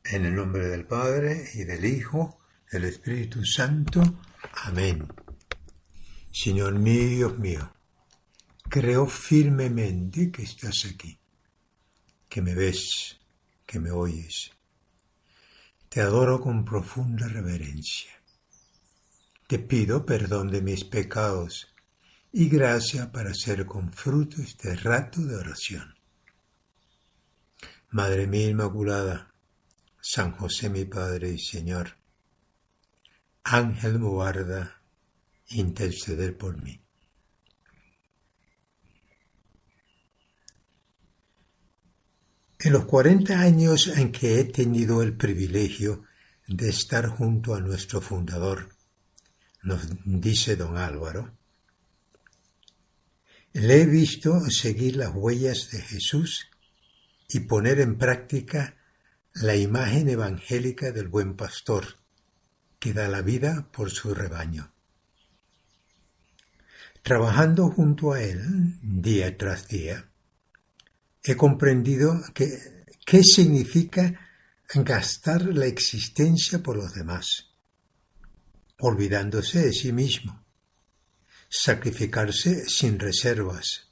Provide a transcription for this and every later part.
En el nombre del Padre, y del Hijo, del Espíritu Santo. Amén. Señor mío y Dios mío, creo firmemente que estás aquí, que me ves, que me oyes. Te adoro con profunda reverencia. Te pido perdón de mis pecados y gracia para hacer con fruto este rato de oración. Madre mía Inmaculada, San José mi Padre y Señor, Ángel me guarda, interceder por mí. En los 40 años en que he tenido el privilegio de estar junto a nuestro fundador, nos dice don Álvaro, le he visto seguir las huellas de Jesús y poner en práctica la imagen evangélica del buen pastor, que da la vida por su rebaño. Trabajando junto a él, día tras día, he comprendido qué significa gastar la existencia por los demás, olvidándose de sí mismo, sacrificarse sin reservas,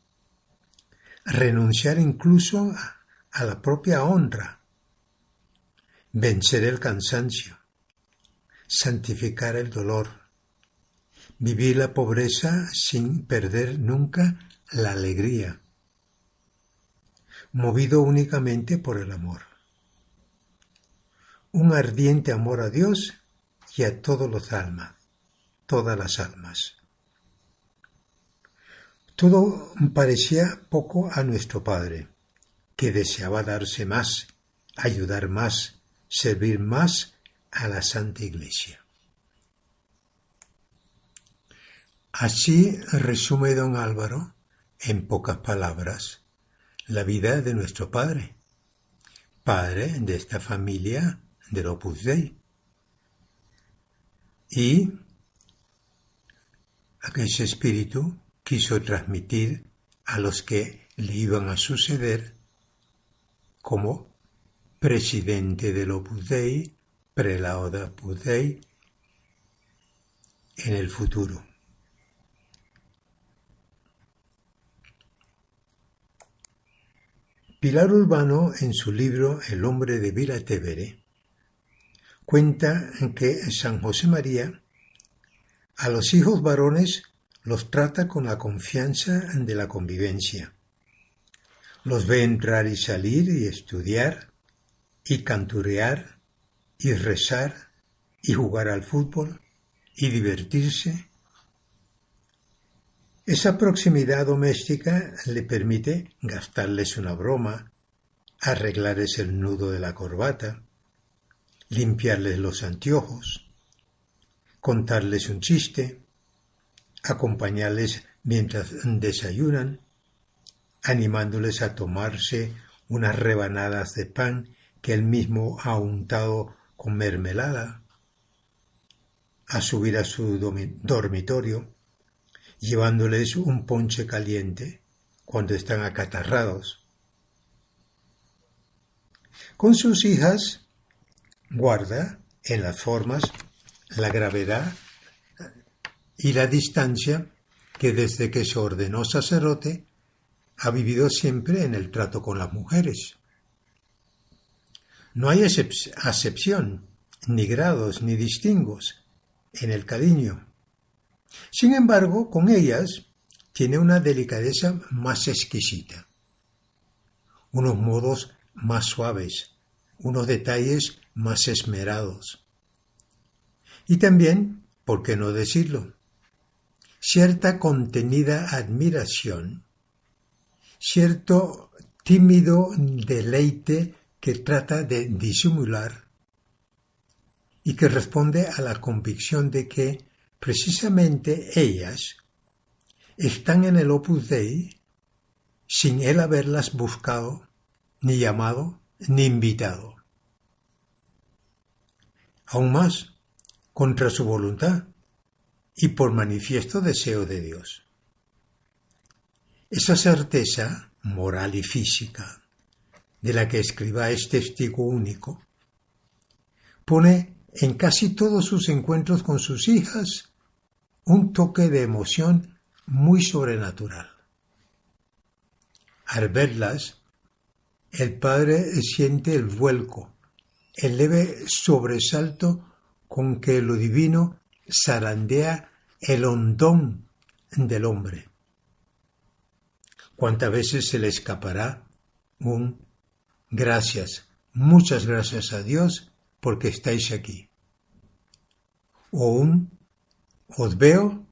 renunciar incluso a la propia honra, vencer el cansancio, santificar el dolor, vivir la pobreza sin perder nunca la alegría, movido únicamente por el amor. Un ardiente amor a Dios y a todas las almas. Todo parecía poco a nuestro Padre, que deseaba darse más, ayudar más, servir más a la Santa Iglesia. Así resume don Álvaro, en pocas palabras, la vida de nuestro Padre, padre de esta familia del Opus Dei, y ese espíritu quiso transmitir a los que le iban a suceder como presidente del Opus Dei, prelado del Opus Dei, en el futuro. Pilar Urbano, en su libro El hombre de Vilatevere, cuenta que San José María a los hijos varones los trata con la confianza de la convivencia. Los ve entrar y salir y estudiar y canturear y rezar y jugar al fútbol y divertirse. Esa proximidad doméstica le permite gastarles una broma, arreglarles el nudo de la corbata, limpiarles los anteojos, contarles un chiste, acompañarles mientras desayunan, animándoles a tomarse unas rebanadas de pan que él mismo ha untado con mermelada, a subir a su dormitorio, llevándoles un ponche caliente cuando están acatarrados. Con sus hijas guarda en las formas la gravedad y la distancia que desde que se ordenó sacerdote ha vivido siempre en el trato con las mujeres. No hay acepción, ni grados, ni distingos en el cariño. Sin embargo, con ellas tiene una delicadeza más exquisita, unos modos más suaves, unos detalles más esmerados. Y también, ¿por qué no decirlo?, cierta contenida admiración, cierto tímido deleite que trata de disimular y que responde a la convicción de que precisamente ellas están en el Opus Dei sin él haberlas buscado, ni llamado, ni invitado. Aún más, contra su voluntad y por manifiesto deseo de Dios. Esa certeza moral y física de la que escriba es testigo único pone en casi todos sus encuentros con sus hijas un toque de emoción muy sobrenatural. Al verlas, el padre siente el vuelco, el leve sobresalto con que lo divino zarandea el hondón del hombre. ¿Cuántas veces se le escapará un gracias, muchas gracias a Dios porque estáis aquí? O un os veo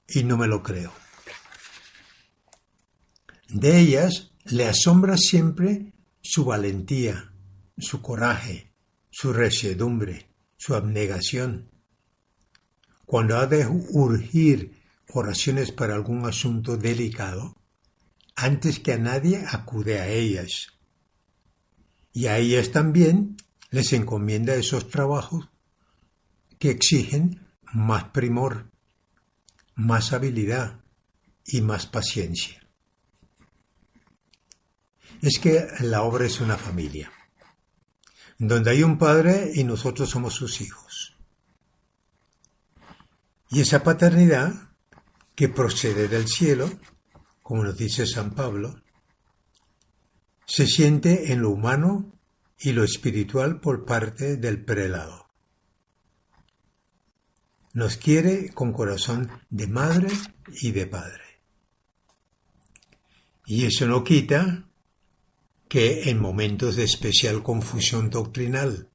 y no me lo creo. De ellas le asombra siempre su valentía, su coraje, su resiedumbre, su abnegación. Cuando ha de urgir oraciones para algún asunto delicado, antes que a nadie acude a ellas. Y a ellas también les encomienda esos trabajos que exigen más primor, más habilidad y más paciencia. Es que la obra es una familia, donde hay un padre y nosotros somos sus hijos. Y esa paternidad, que procede del cielo, como nos dice San Pablo, se siente en lo humano y lo espiritual por parte del prelado. Nos quiere con corazón de madre y de padre. Y eso no quita que en momentos de especial confusión doctrinal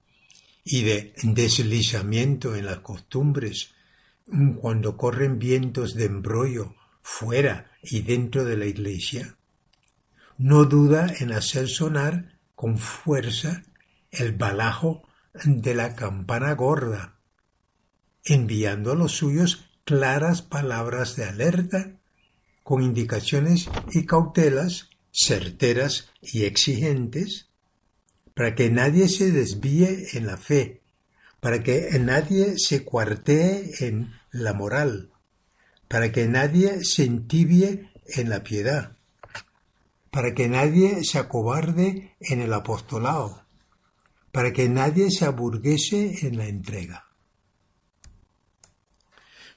y de deslizamiento en las costumbres, cuando corren vientos de embrollo fuera y dentro de la Iglesia, no duda en hacer sonar con fuerza el balajo de la campana gorda, enviando a los suyos claras palabras de alerta con indicaciones y cautelas certeras y exigentes para que nadie se desvíe en la fe, para que nadie se cuartee en la moral, para que nadie se entibie en la piedad, para que nadie se acobarde en el apostolado, para que nadie se aburguese en la entrega.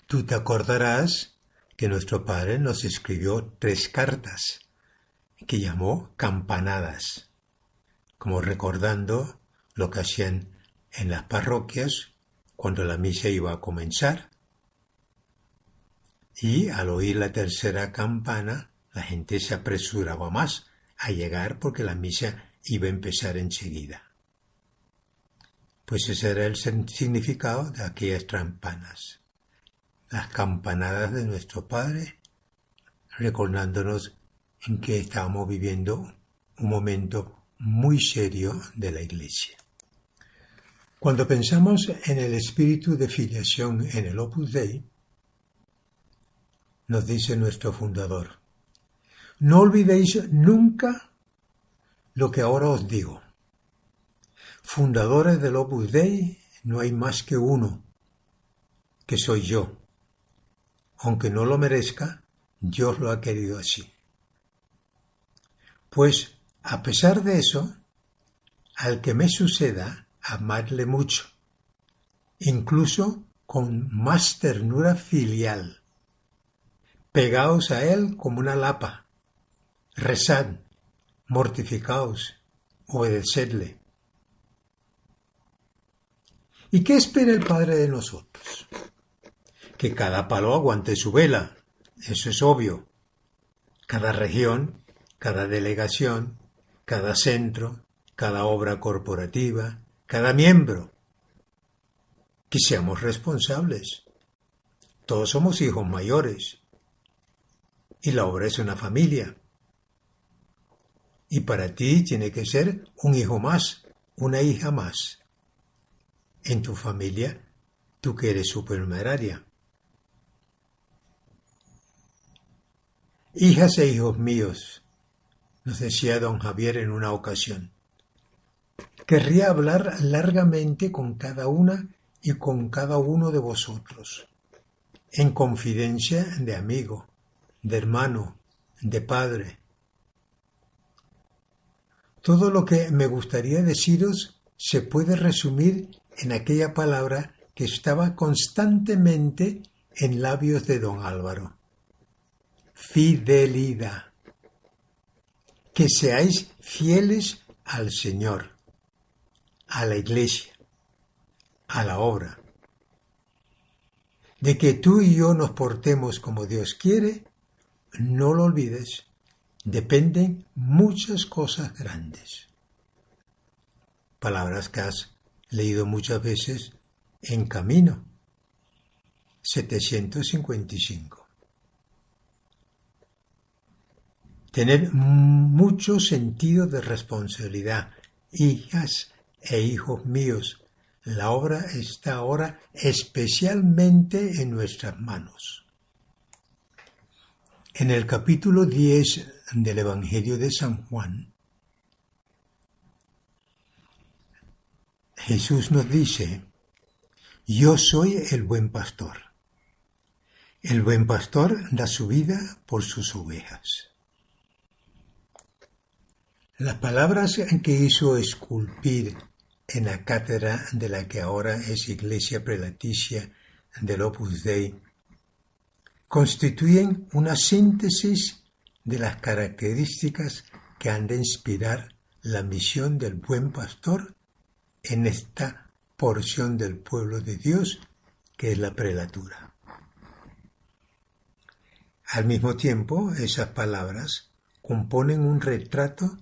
Tú te acordarás que nuestro Padre nos escribió 3 cartas que llamó campanadas, como recordando lo que hacían en las parroquias cuando la misa iba a comenzar. Y al oír la tercera campana, la gente se apresuraba más a llegar porque la misa iba a empezar enseguida. Pues ese era el significado de aquellas campanas, las campanadas de nuestro Padre, recordándonos en que estábamos viviendo un momento muy serio de la Iglesia. Cuando pensamos en el espíritu de filiación en el Opus Dei, nos dice nuestro fundador: no olvidéis nunca lo que ahora os digo. Fundadores del Opus Dei no hay más que uno, que soy yo. Aunque no lo merezca, Dios lo ha querido así. Pues, a pesar de eso, al que me suceda, amadle mucho, incluso con más ternura filial. Pegaos a él como una lapa, rezad, mortificaos, obedecedle. ¿Y qué espera el Padre de nosotros? Que cada palo aguante su vela, eso es obvio. Cada región, cada delegación, cada centro, cada obra corporativa, cada miembro. Que seamos responsables. Todos somos hijos mayores. Y la obra es una familia. Y para ti tiene que ser un hijo más, una hija más. En tu familia, tú que eres supernumeraria. Hijas e hijos míos, nos decía don Javier en una ocasión, querría hablar largamente con cada una y con cada uno de vosotros, en confidencia de amigo, de hermano, de padre. Todo lo que me gustaría deciros se puede resumir en aquella palabra que estaba constantemente en labios de don Álvaro. Fidelidad. Que seáis fieles al Señor, a la Iglesia, a la obra. De que tú y yo nos portemos como Dios quiere, no lo olvides, dependen muchas cosas grandes. Palabras que has leído muchas veces en Camino 755. Tener mucho sentido de responsabilidad. Hijas e hijos míos, la obra está ahora especialmente en nuestras manos. En el capítulo 10 del Evangelio de San Juan, Jesús nos dice: yo soy el buen pastor. El buen pastor da su vida por sus ovejas. Las palabras que hizo esculpir en la cátedra de la que ahora es Iglesia Prelaticia del Opus Dei constituyen una síntesis de las características que han de inspirar la misión del buen pastor en esta porción del pueblo de Dios que es la prelatura. Al mismo tiempo, esas palabras componen un retrato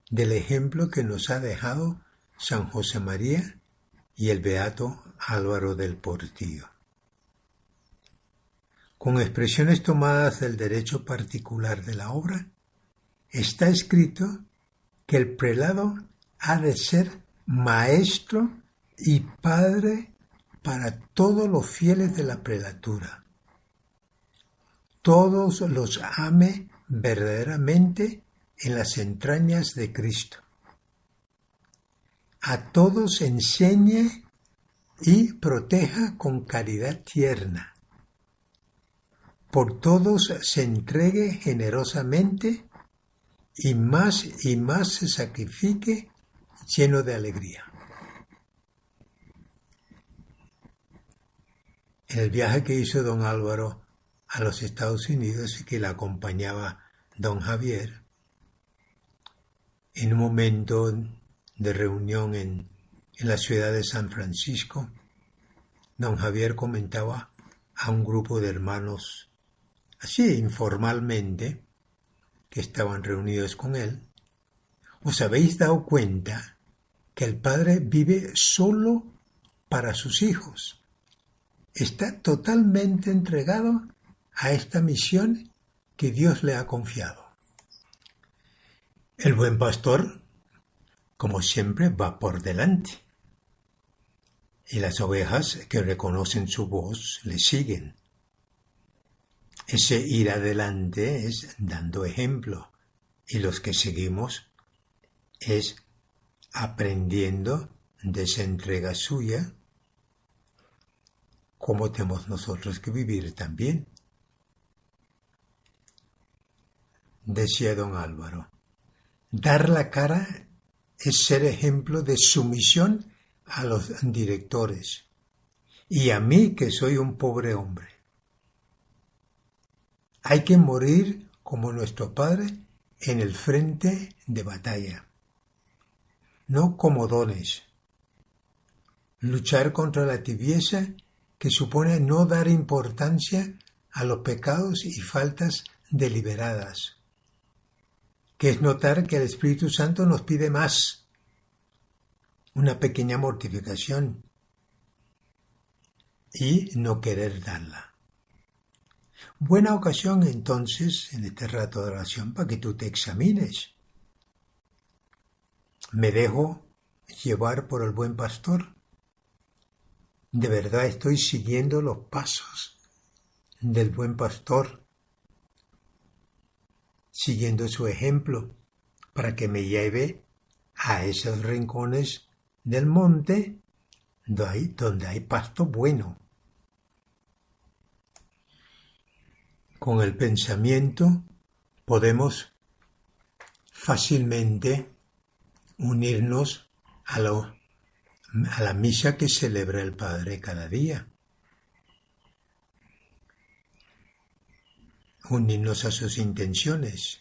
del ejemplo que nos ha dejado San José María y el beato Álvaro del Portillo. Con expresiones tomadas del derecho particular de la obra, está escrito que el prelado ha de ser maestro y padre para todos los fieles de la prelatura. Todos los ame verdaderamente en las entrañas de Cristo. A todos enseñe y proteja con caridad tierna. Por todos se entregue generosamente y más se sacrifique lleno de alegría. En el viaje que hizo don Álvaro a los Estados Unidos y que le acompañaba don Javier, en un momento de reunión en la ciudad de San Francisco, don Javier comentaba a un grupo de hermanos, así informalmente, que estaban reunidos con él: ¿os habéis dado cuenta que el Padre vive solo para sus hijos? Está totalmente entregado a esta misión que Dios le ha confiado. El buen pastor, como siempre, va por delante, y las ovejas que reconocen su voz le siguen. Ese ir adelante es dando ejemplo, y los que seguimos es aprendiendo de esa entrega suya, como tenemos nosotros que vivir también. Decía don Álvaro: dar la cara es ser ejemplo de sumisión a los directores y a mí, que soy un pobre hombre. Hay que morir como nuestro Padre en el frente de batalla, no como dones. Luchar contra la tibieza, que supone no dar importancia a los pecados y faltas deliberadas, que es notar que el Espíritu Santo nos pide más, una pequeña mortificación, y no querer darla. Buena ocasión entonces en este rato de oración para que tú te examines. ¿Me dejo llevar por el buen pastor? ¿De verdad estoy siguiendo los pasos del buen pastor, siguiendo su ejemplo para que me lleve a esos rincones del monte donde hay pasto bueno? Con el pensamiento podemos fácilmente unirnos a lo a la misa que celebra el Padre cada día. Unirnos a sus intenciones,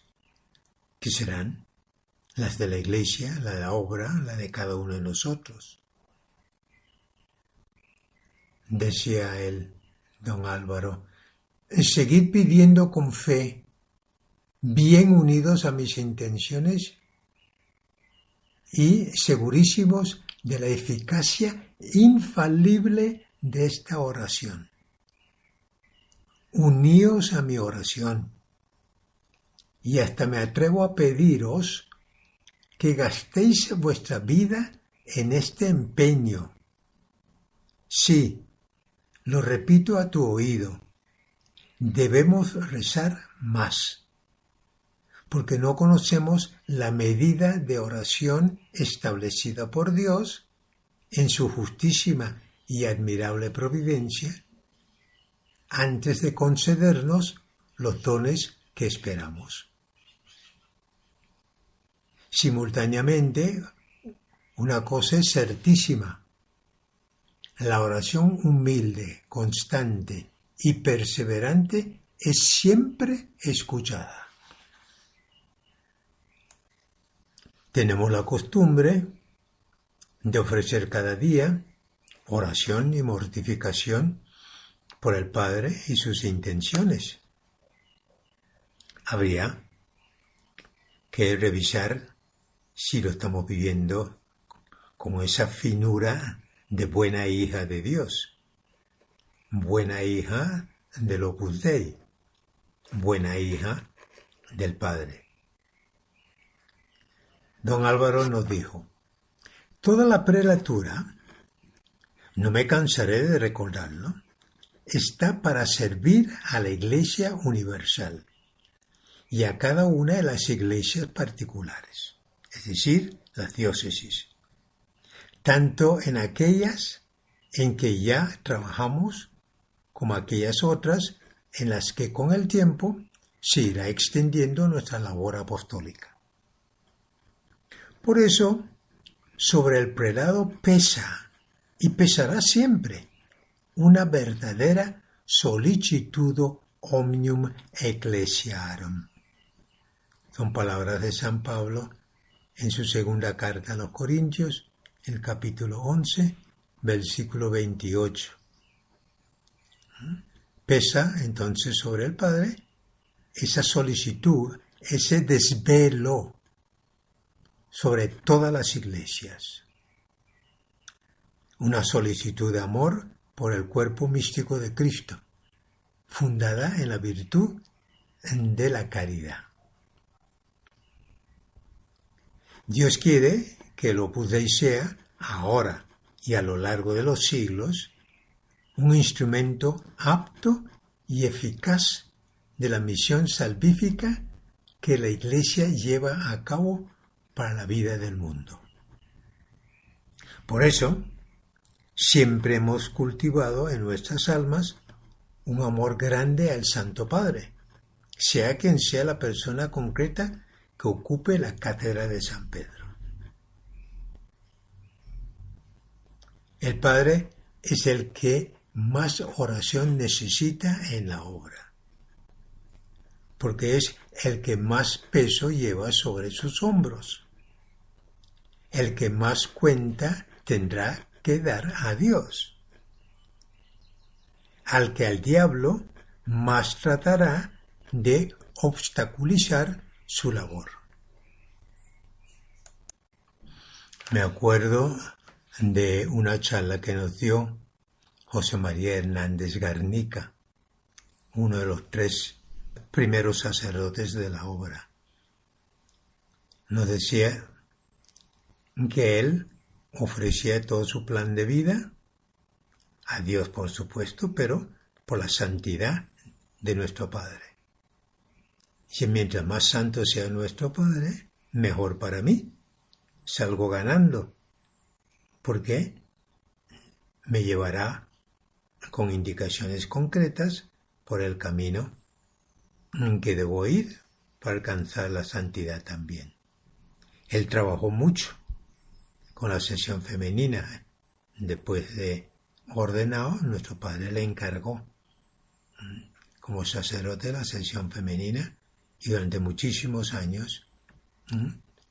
que serán las de la Iglesia, la de la obra, la de cada uno de nosotros. Decía él, don Álvaro, seguid pidiendo con fe, bien unidos a mis intenciones y segurísimos de la eficacia infalible de esta oración. Uníos a mi oración, y hasta me atrevo a pediros que gastéis vuestra vida en este empeño. Sí, lo repito a tu oído, debemos rezar más, porque no conocemos la medida de oración establecida por Dios en su justísima y admirable providencia, antes de concedernos los dones que esperamos. Simultáneamente, una cosa es certísima: la oración humilde, constante y perseverante es siempre escuchada. Tenemos la costumbre de ofrecer cada día oración y mortificación por el Padre y sus intenciones. Habría que revisar si lo estamos viviendo como esa finura de buena hija de Dios, buena hija del Opus Dei, buena hija del Padre. Don Álvaro nos dijo: toda la prelatura, no me cansaré de recordarlo, está para servir a la Iglesia universal y a cada una de las iglesias particulares, es decir, las diócesis, tanto en aquellas en que ya trabajamos como aquellas otras en las que con el tiempo se irá extendiendo nuestra labor apostólica. Por eso, sobre el prelado pesa y pesará siempre una verdadera solicitudo omnium ecclesiarum. Son palabras de San Pablo en su segunda carta a los Corintios, el capítulo 11, versículo 28. Pesa entonces sobre el Padre esa solicitud, ese desvelo sobre todas las iglesias. Una solicitud de amor por el cuerpo místico de Cristo, fundada en la virtud de la caridad. Dios quiere que el Opus Dei sea, ahora y a lo largo de los siglos, un instrumento apto y eficaz de la misión salvífica que la Iglesia lleva a cabo para la vida del mundo. Por eso, siempre hemos cultivado en nuestras almas un amor grande al Santo Padre, sea quien sea la persona concreta que ocupe la cátedra de San Pedro. El Padre es el que más oración necesita en la obra, porque es el que más peso lleva sobre sus hombros, el que más cuenta tendrá que dar a Dios, al que al diablo más tratará de obstaculizar su labor. Me acuerdo de una charla que nos dio José María Hernández Garnica, uno de los 3 primeros sacerdotes de la obra. Nos decía que él ofrecía todo su plan de vida a Dios, por supuesto, pero por la santidad de nuestro Padre. Y mientras más santo sea nuestro Padre, mejor para mí. Salgo ganando, porque me llevará con indicaciones concretas por el camino en que debo ir para alcanzar la santidad también. Él trabajó mucho con la sesión femenina después de ordenado, nuestro padre le encargó como sacerdote la sección femenina y durante muchísimos años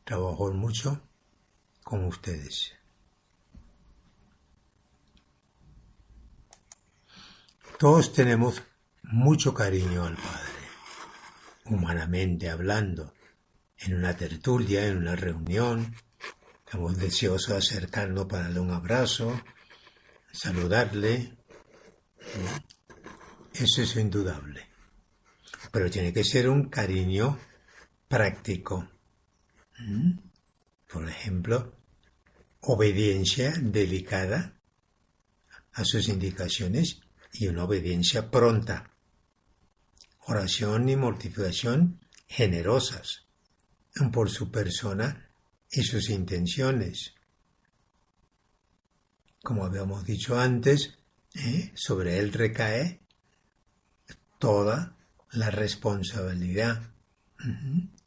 trabajó mucho con ustedes. Todos tenemos mucho cariño al Padre, humanamente hablando, en una tertulia, en una reunión, estamos deseosos de acercarnos para darle un abrazo, saludarle. Eso es indudable. Pero tiene que ser un cariño práctico. Por ejemplo, obediencia delicada a sus indicaciones y una obediencia pronta. Oración y mortificación generosas por su persona y sus intenciones. Como habíamos dicho antes, sobre él recae toda la responsabilidad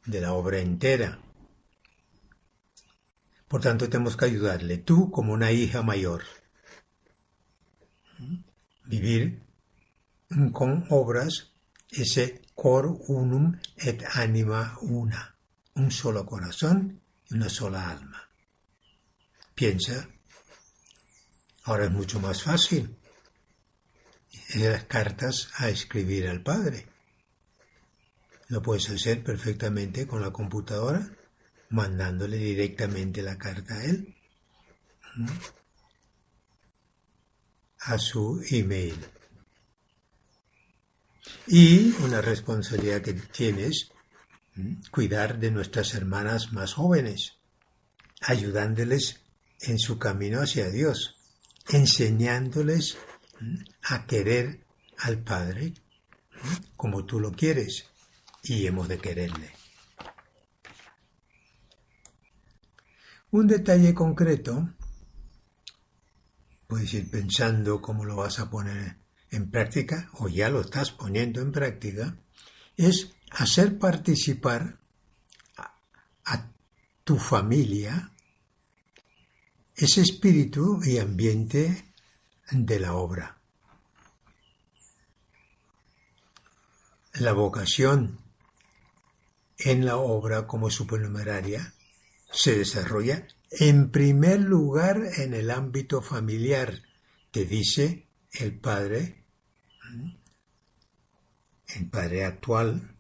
de la obra entera. Por tanto, tenemos que ayudarle, tú como una hija mayor. Vivir con obras ese cor unum et anima una, un solo corazón y una sola alma. Piensa, ahora es mucho más fácil. Las cartas a escribir al Padre. Lo puedes hacer perfectamente con la computadora, mandándole directamente la carta a él, a su email. Y una responsabilidad que tienes, cuidar de nuestras hermanas más jóvenes, ayudándoles en su camino hacia Dios, enseñándoles a querer al Padre como tú lo quieres y hemos de quererle. Un detalle concreto, puedes ir pensando cómo lo vas a poner en práctica o ya lo estás poniendo en práctica, es hacer participar a tu familia ese espíritu y ambiente de la obra. La vocación en la obra como supernumeraria se desarrolla en primer lugar en el ámbito familiar, que dice el Padre actual,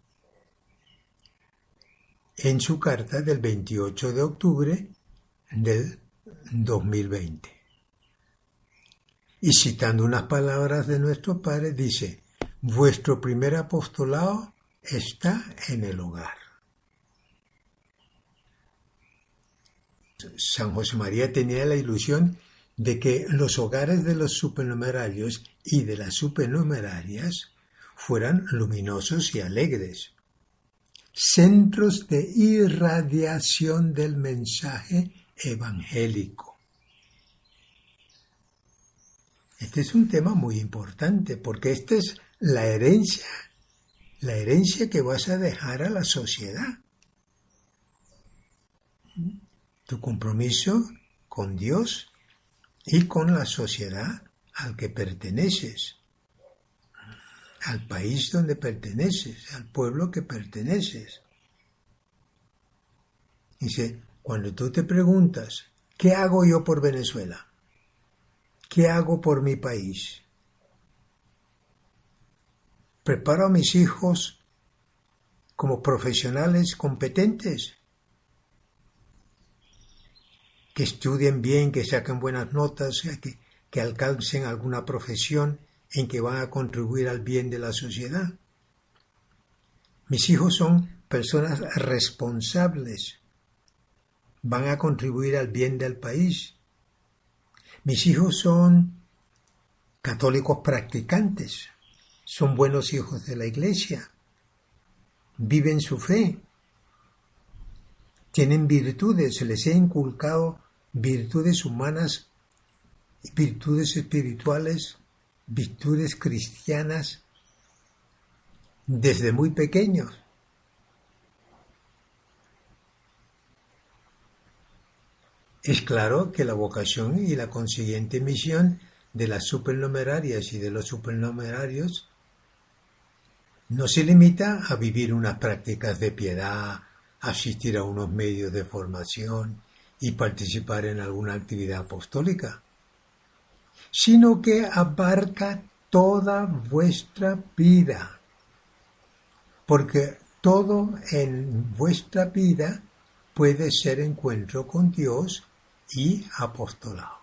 en su carta del 28 de octubre del 2020. Y citando unas palabras de nuestro Padre, dice: vuestro primer apostolado está en el hogar. San José María tenía la ilusión de que los hogares de los supernumerarios y de las supernumerarias fueran luminosos y alegres, centros de irradiación del mensaje evangélico. Este es un tema muy importante porque esta es la herencia que vas a dejar a la sociedad. Tu compromiso con Dios y con la sociedad al que perteneces, al país donde perteneces, al pueblo que perteneces. Dice, cuando tú te preguntas, ¿qué hago yo por Venezuela? ¿Qué hago por mi país? ¿Preparo a mis hijos como profesionales competentes? Que estudien bien, que saquen buenas notas, que alcancen alguna profesión en que van a contribuir al bien de la sociedad. Mis hijos son personas responsables, van a contribuir al bien del país. Mis hijos son católicos practicantes, son buenos hijos de la Iglesia, viven su fe, tienen virtudes, se les ha inculcado virtudes humanas, virtudes espirituales, virtudes cristianas, desde muy pequeños. Es claro que la vocación y la consiguiente misión de las supernumerarias y de los supernumerarios no se limita a vivir unas prácticas de piedad, asistir a unos medios de formación y participar en alguna actividad apostólica, sino que abarca toda vuestra vida, porque todo en vuestra vida puede ser encuentro con Dios y apostolado.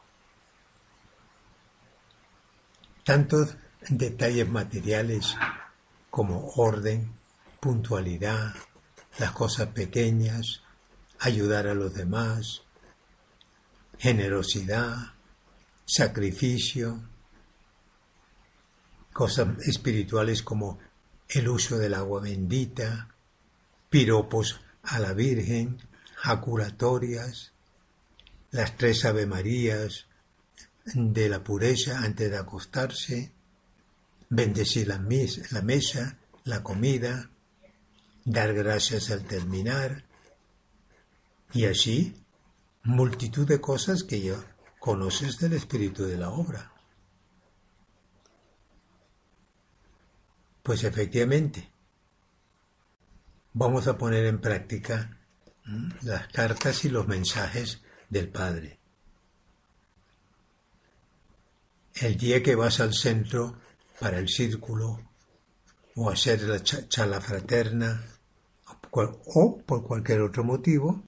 Tantos detalles materiales como orden, puntualidad, las cosas pequeñas, ayudar a los demás, generosidad, sacrificio, cosas espirituales como el uso del agua bendita, piropos a la Virgen, jaculatorias, las 3 Avemarías de la pureza antes de acostarse, bendecir la mesa, la comida, dar gracias al terminar, y así multitud de cosas que ya conoces del espíritu de la obra. Pues efectivamente, vamos a poner en práctica las cartas y los mensajes del Padre. El día que vas al centro para el círculo o hacer la charla fraterna o por cualquier otro motivo,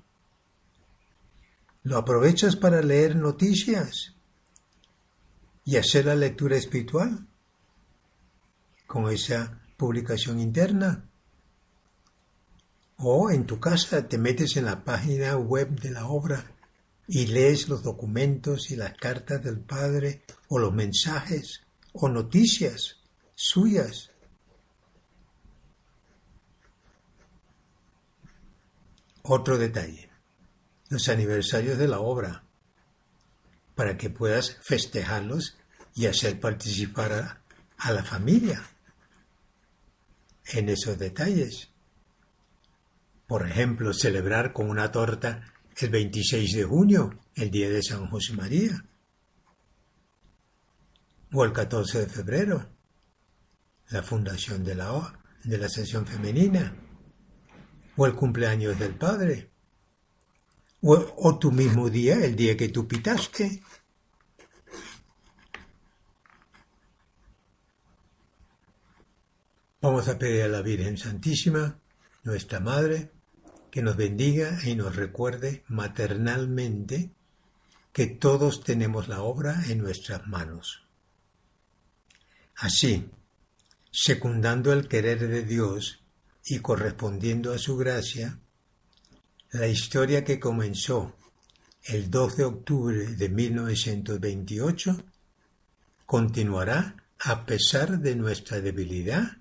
lo aprovechas para leer noticias y hacer la lectura espiritual con esa publicación interna. O en tu casa te metes en la página web de la obra y lees los documentos y las cartas del Padre o los mensajes o noticias suyas. Otro detalle, los aniversarios de la obra, para que puedas festejarlos y hacer participar a la familia en esos detalles. Por ejemplo, celebrar con una torta el 26 de junio, el día de San José María, o el 14 de febrero, la fundación de la sección femenina, o el cumpleaños del Padre, o tu mismo día, el día que tú pitaste. Vamos a pedir a la Virgen Santísima, nuestra Madre, que nos bendiga y nos recuerde maternalmente que todos tenemos la obra en nuestras manos. Así, secundando el querer de Dios y correspondiendo a su gracia, la historia que comenzó el 2 de octubre de 1928 continuará a pesar de nuestra debilidad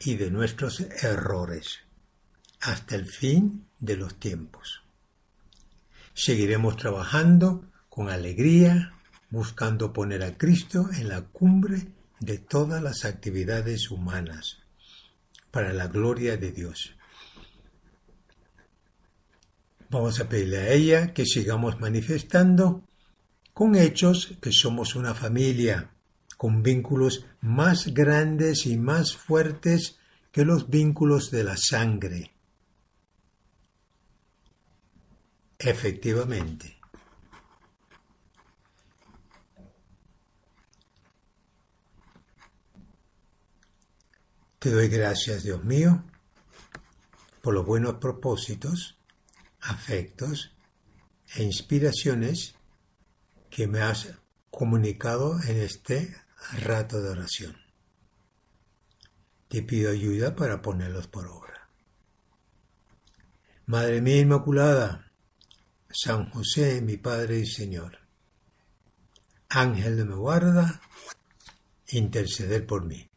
y de nuestros errores, hasta el fin de los tiempos. Seguiremos trabajando con alegría, buscando poner a Cristo en la cumbre de todas las actividades humanas, para la gloria de Dios. Vamos a pedirle a ella que sigamos manifestando con hechos que somos una familia, con vínculos más grandes y más fuertes que los vínculos de la sangre. Efectivamente, te doy gracias, Dios mío, por los buenos propósitos, afectos e inspiraciones que me has comunicado en este rato de oración. Te pido ayuda para ponerlos por obra. Madre mía Inmaculada, San José, mi Padre y Señor, Ángel de mi guarda, interceder por mí.